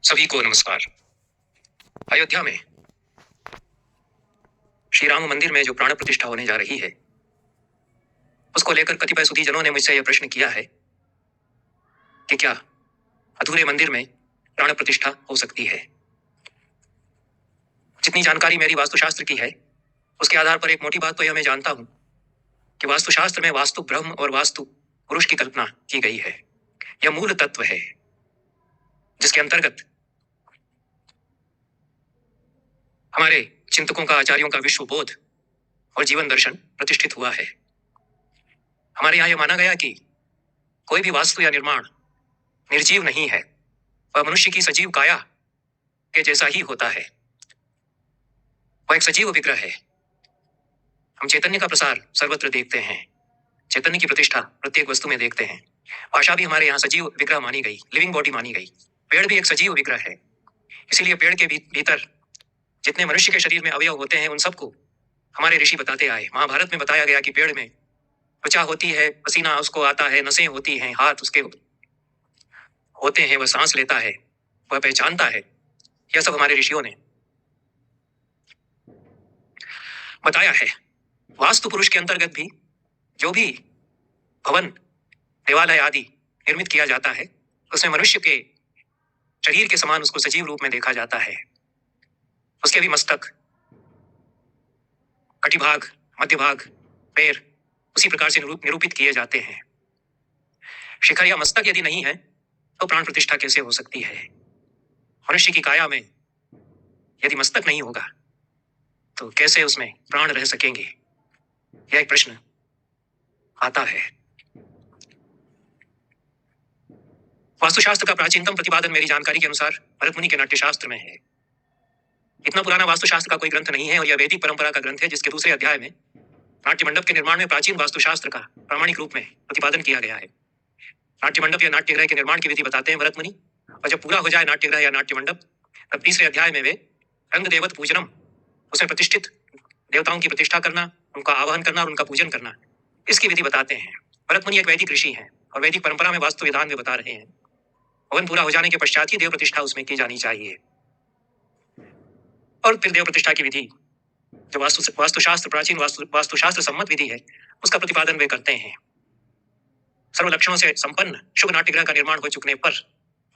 सभी को नमस्कार। अयोध्या में श्री राम मंदिर में जो प्राण प्रतिष्ठा होने जा रही है, उसको लेकर कतिपय सुधीजनों ने मुझसे यह प्रश्न किया है कि क्या अधूरे मंदिर में प्राण प्रतिष्ठा हो सकती है। जितनी जानकारी मेरी वास्तुशास्त्र की है, उसके आधार पर एक मोटी बात तो यह मैं जानता हूं कि वास्तुशास्त्र में वास्तु ब्रह्म और वास्तु पुरुष की कल्पना की गई है। यह मूल तत्व है जिसके अंतर्गत हमारे चिंतकों का, आचार्यों का विश्व बोध और जीवन दर्शन प्रतिष्ठित हुआ है। हमारे यहाँ यह माना गया कि कोई भी वास्तु या निर्माण निर्जीव नहीं है, वह मनुष्य की सजीव काया के जैसा ही होता है। वह एक सजीव विग्रह है। हम चैतन्य का प्रसार सर्वत्र देखते हैं, चैतन्य की प्रतिष्ठा प्रत्येक वस्तु में देखते हैं। भाषा भी हमारे यहाँ सजीव विग्रह मानी गई, लिविंग बॉडी मानी गई। पेड़ भी एक सजीव विग्रह है। इसीलिए पेड़ के भीतर जितने मनुष्य के शरीर में अवयव होते हैं, उन सबको हमारे ऋषि बताते आए। महाभारत में बताया गया कि पेड़ में त्वचा होती है, पसीना उसको आता है, नसें होती हैं, हाथ उसके होते हैं, वह सांस लेता है, वह पहचानता है। यह सब हमारे ऋषियों ने बताया है। वास्तु पुरुष के अंतर्गत भी जो भी भवन, देवालय आदि निर्मित किया जाता है, उसमें मनुष्य के शरीर के समान उसको सजीव रूप में देखा जाता है। उसके भी मस्तक, कटिभाग, मध्य भाग, पैर उसी प्रकार से निरूपित किए जाते हैं। शिखर या मस्तक यदि नहीं है तो प्राण प्रतिष्ठा कैसे हो सकती है। मनुष्य की काया में यदि मस्तक नहीं होगा तो कैसे उसमें प्राण रह सकेंगे, यह एक प्रश्न आता है। वास्तुशास्त्र का प्राचीनतम प्रतिपादन मेरी जानकारी के अनुसार भरत मुनि के नाट्यशास्त्र में है। इतना पुराना वास्तुशास्त्र का कोई ग्रंथ नहीं है और यह वैदिक परंपरा का ग्रंथ है, जिसके दूसरे अध्याय में नाट्य मंडप के निर्माण में प्राचीन वास्तुशास्त्र का प्रामाणिक रूप में प्रतिपादन किया गया है। नाट्य मंडप या नाट्यगृह के निर्माण की विधि बताते हैं भरत मुनि, और जब पूरा हो जाए नाट्यगृह या नाट्य मंडप, तब तीसरे अध्याय में वे रंग देवत पूजनम, उसमें प्रतिष्ठित देवताओं की प्रतिष्ठा करना, उनका आवाहन करना और उनका पूजन करना, इसकी विधि बताते हैं। भरत मुनि एक वैदिक ऋषि हैं और वैदिक परंपरा में वास्तु विधान में बता रहे हैं भवन पूरा हो जाने के पश्चात ही देव प्रतिष्ठा उसमें की जानी चाहिए। और फिर देव प्रतिष्ठा की विधि जो वास्तुशास्त्र प्राचीन वास्तुशास्त्र सम्मत विधि है, उसका प्रतिपादन वे करते हैं। सर्व लक्षणों से संपन्न शुभ नाट्यगृह का निर्माण हो चुकने पर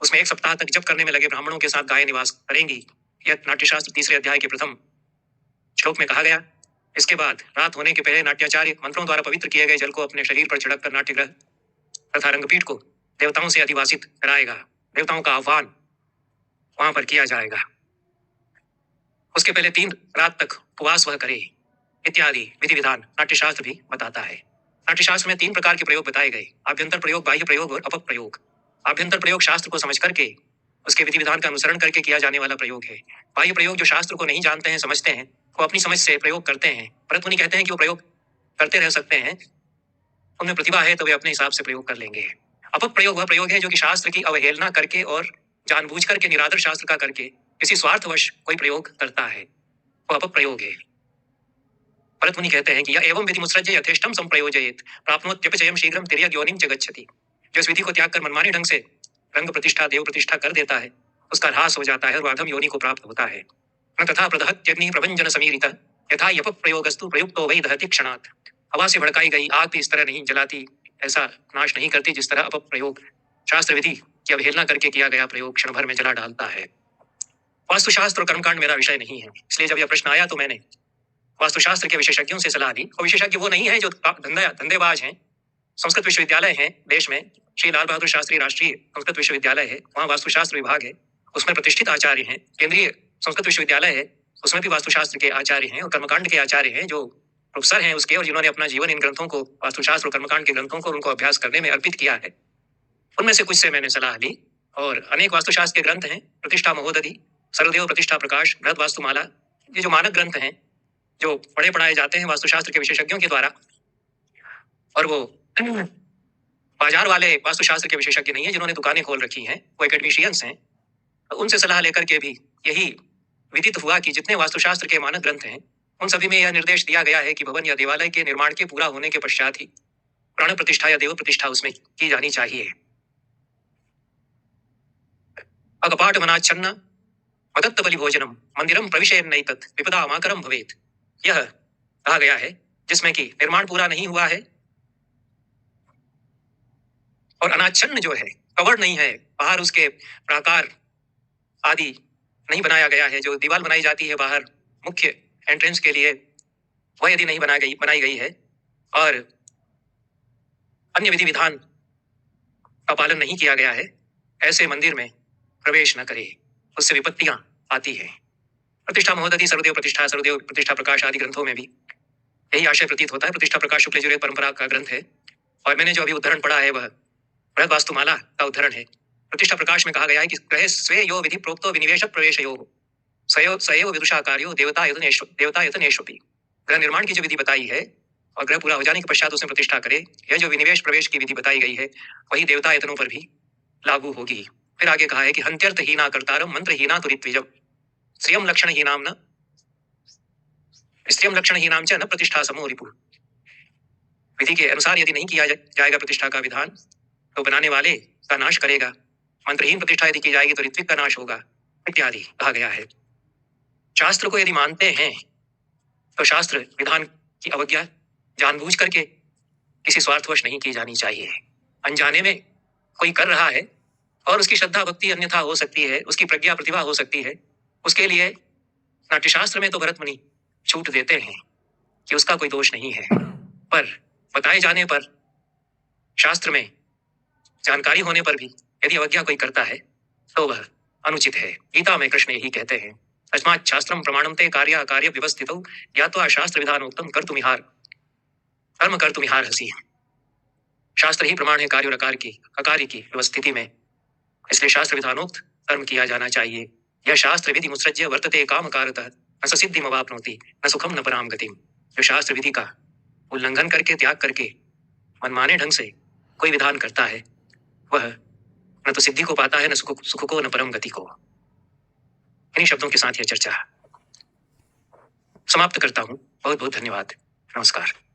उसमें 1 सप्ताह तक जप करने में लगे ब्राह्मणों के साथ गायें निवास करेंगी। यह नाट्यशास्त्र तीसरे अध्याय के प्रथम श्लोक में कहा गया। इसके बाद रात होने के पहले नाट्याचार्य मंत्रों द्वारा पवित्र किए गए जल को अपने शरीर पर छिड़क कर नाट्यगृह तथा रंगपीठ को देवताओं से अधिवासित कराएगा। देवताओं का आह्वान वहां पर किया जाएगा। उसके पहले 3 रात तक उपवास वह करे, इत्यादि विधि विधान नाट्यशास्त्र भी बताता है। नाट्यशास्त्र में 3 प्रकार के प्रयोग बताए गए: आभ्यंतर प्रयोग, बाह्य प्रयोग और अपक प्रयोग। आभ्यंतर प्रयोग शास्त्र को समझ करके उसके विधि विधान का अनुसरण करके किया जाने वाला प्रयोग है। बाह्य प्रयोग जो शास्त्र को नहीं जानते हैं, समझते हैं, वो अपनी समझ से प्रयोग करते हैं। भरत मुनि कहते हैं कि वो प्रयोग करते रह सकते हैं, उनमें प्रतिभा है तो वे अपने हिसाब से प्रयोग कर लेंगे। अपक प्रयोग वह प्रयोग है जो कि शास्त्र की अवहेलना करके और जानबूझ करके निरादर शास्त्र का करके किसी स्वार्थवश कोई प्रयोग करता है, वो अपक प्रयोग है। भरत मुनि कहते हैं कि यह एवं विधि मुत्सृज्य यथेष्टम संप्रयोजयेत प्राप्नोत्यपचयम शीघ्रम तिर्यक योनिम च गच्छति। जो इस विधि को त्याग कर मनमाने ढंग से रंग प्रतिष्ठा, देव प्रतिष्ठा कर देता है, उसका ह्रास हो जाता है और अधम योनि को प्राप्त होता है। न तथा प्रदहत्यग्नि प्रभंजन समीरितः यथा यपक प्रयोगस्तु प्रयुक्तो वै दहति क्षणात्। हवा से भड़काई गई आग भी इस तरह नहीं जलाती, ऐसा नाश नहीं करती जिस तरह अपक प्रयोग शास्त्र विधि की अवहेलना करके किया गया प्रयोग क्षण भर में जला डालता है। वास्तुशास्त्र और कर्मकांड मेरा विषय नहीं है, इसलिए जब यह प्रश्न आया तो मैंने वास्तुशास्त्र के विशेषज्ञों से सलाह ली। और विशेषज्ञ वो नहीं है जो धंधेबाज हैं। संस्कृत विश्वविद्यालय है देश में, श्री लाल बहादुर शास्त्री राष्ट्रीय संस्कृत विश्वविद्यालय है, वहाँ वास्तुशास्त्र विभाग है, उसमें प्रतिष्ठित आचार्य हैं। केंद्रीय संस्कृत विश्वविद्यालय है, उसमें भी वास्तुशास्त्र के आचार्य हैं और कर्मकांड के आचार्य हैं, जो प्रोफेसर हैं उसके, और जिन्होंने अपना जीवन इन ग्रंथों को, वास्तुशास्त्र और कर्मकांड के ग्रंथों को, उनको अभ्यास करने में अर्पित किया है। उनमें से कुछ से मैंने सलाह ली और अनेक वास्तुशास्त्र के ग्रंथ हैं, प्रतिष्ठा महोदधि, सर्वदेव प्रतिष्ठा प्रकाश, बृहद वास्तुमाला, ये जो मानक ग्रंथ हैं जो पढ़े पढ़ाए जाते हैं वास्तुशास्त्र के विशेषज्ञों के द्वारा, और वो बाजार वाले वास्तुशास्त्र के विशेषज्ञ नहीं है जिन्होंने दुकानें खोल रखी हैं, वो एकेडमिशियंस हैं। उनसे सलाह लेकर के भी यही विदित हुआ कि जितने वास्तुशास्त्र के मानक ग्रंथ हैं उन सभी में यह निर्देश दिया गया है कि भवन या देवालय के निर्माण के पूरा होने के पश्चात ही प्राण प्रतिष्ठा या देव प्रतिष्ठा उसमें की जानी चाहिए। अगपाट ललाटमनाच्छन्न मदत्त बलि भोजनम मंदिरम प्रविशेन्नैतत् विपदा माकरम भवेत्। यह कहा गया है जिसमें कि निर्माण पूरा नहीं हुआ है और अनाच्छन्न जो है, कवर्ड नहीं है, बाहर उसके प्राकार आदि नहीं बनाया गया है, जो दीवार बनाई जाती है बाहर मुख्य एंट्रेंस के लिए, वह यदि नहीं बनाई गई है और अन्य विधि विधान का पालन नहीं किया गया है, ऐसे मंदिर में प्रवेश न करे, उससे विपत्तियां आती है। प्रतिष्ठा महोदधि सर्वदेव प्रतिष्ठा प्रकाश आदि ग्रंथों में भी यही आशय प्रतीत होता है। प्रतिष्ठा प्रकाश शुक्ल यजुर्वेद परंपरा का ग्रंथ है और मैंने जो अभी उद्धरण पढ़ा है वह बृहद वास्तुमाला का उद्धरण है। प्रतिष्ठा प्रकाश में कहा गया है कि ग्रह स्वे यो विधि प्रोक्तो विनिवेश प्रवेशयो सयो विदुषा कार्यो देवतायतनेष्वपि। ग्रह निर्माण की जो विधि बताई है और ग्रह पूरा हो जाने के पश्चात उसमें प्रतिष्ठा करे, यह जो विनिवेश प्रवेश की विधि बताई गई है वही देवतायतनों पर भी लागू होगी। फिर आगे कहा है कि हंत्यर्थ हीना कर्तारम मंत्र हीना तुरित्विजम स्त्रियम लक्षण हीनाम च न प्रतिष्ठा समो रिपु। विधि के अनुसार यदि नहीं किया जाएगा प्रतिष्ठा का विधान तो बनाने वाले का नाश करेगा। मंत्रहीन प्रतिष्ठा यदि की जाएगी तो ऋत्विक का नाश होगा इत्यादि कहा गया है। शास्त्र को यदि मानते हैं तो शास्त्र विधान की अवज्ञा जानबूझ करके किसी स्वार्थवश नहीं की जानी चाहिए। अनजाने में कोई कर रहा है और उसकी श्रद्धा भक्ति अन्यथा हो सकती है, उसकी प्रज्ञा प्रतिभा हो सकती है, उसके लिए नाट्यशास्त्र में तो भरत मुनि छूट देते हैं कि उसका कोई दोष नहीं है, पर बताए जाने पर, शास्त्र में जानकारी होने पर भी यदि अवज्ञा कोई करता है तो वह अनुचित है। गीता में कृष्ण यही कहते हैं, अस्मात् शास्त्रम प्रमाणम ते कार्य अकार्य व्यवस्थितो ज्ञात्वा शास्त्र विधानोक्तम कर्म कर्तुमिहार हसी। शास्त्र ही प्रमाण है कार्य और अकार्य की व्यवस्थिति में, इसलिए शास्त्र विधानोक्त कर्म किया जाना चाहिए। यह शास्त्र विधि मुत्सृज्य वर्तते कामकारतः न स सिद्धिम अवाप्नोति न सुखम न पराम गतिम। जो शास्त्र विधि का उल्लंघन करके, त्याग करके, मनमाने ढंग से कोई विधान करता है वह न तो सिद्धि को पाता है, न सुख को, न परम गति को। इन्हीं शब्दों के साथ यह चर्चा समाप्त करता हूं। बहुत बहुत धन्यवाद। नमस्कार।